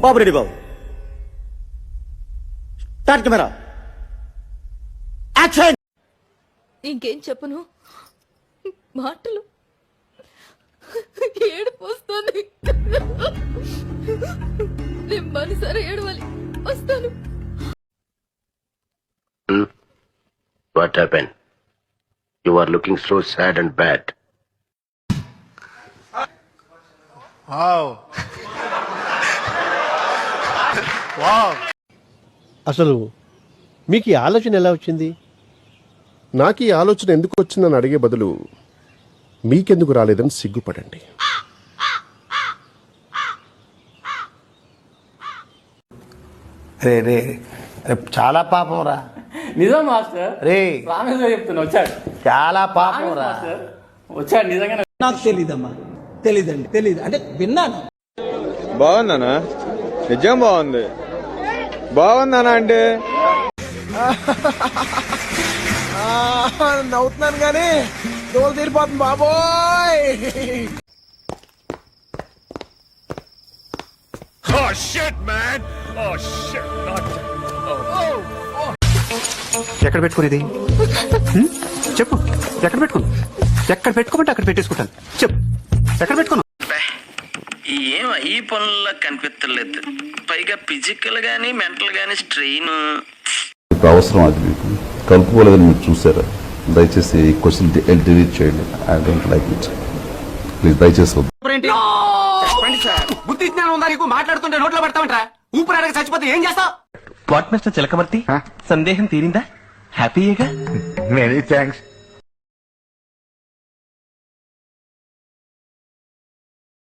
బాబు ready బాబు. Start camera action. ఇంకేం చెప్పను, మాటలు ఏడుపు వస్తుంది. నేను మనసారా ఏడవాలి. వస్తాను. What happened? You are looking so sad and bad. Wow. Wow. అసలు మీకు ఈ ఆలోచన ఎలా వచ్చింది? నాకు ఈ ఆలోచన ఎందుకు వచ్చిందని అడిగే బదులు మీకెందుకు రాలేదని సిగ్గుపడండి. రే రే చాలా పాపం రా. నిజం మాస్టర్. రే రామేశ్వర చెప్తున్నా, వచ్చాడు. చాలా పాపం రా. వచ్చాడు నిజంగా. నాకు తెలీదమ్మా, తెలీదండి, తెలీదు అంటే విన్నాను. బాగుందనా? నిజం బాగుంది. బాగుందనా అంటే నవ్వుతున్నాను కానీ దోలు తీరిపోతుంది బాబోయ్. ఎక్కడ పెట్టుకునేది చెప్పు. ఎక్కడ పెట్టుకున్నా? ఎక్కడ పెట్టుకోమంటే అక్కడ పెట్టేసుకుంటాను. చెప్పు ఎక్కడ పెట్టుకున్నా? ఏం ఈ పనుల్లో కనిపించలేదు. పైగా ఫిజికల్ గానీ మెంటల్ గానీ స్ట్రెయిన్. అవసరం అది మీకు కలుపుకోలేదని మీరు చూసారా? దయచేసి ఈ క్వశ్చన్ డిలీట్ చేయండి. I don't like it. Please దయచేసి బుద్ధి జ్ఞానం ఉందా నీకు? మాట్లాడుతుంటే నోట్లో పెడతామంటా. ఊపిరాడక చచ్చిపోతే ఏం చేస్తావు? వాట్ మిస్టర్ చిలకమర్తి, సందేహం తీరిందా? హ్యాపీయేగా? Many thanks.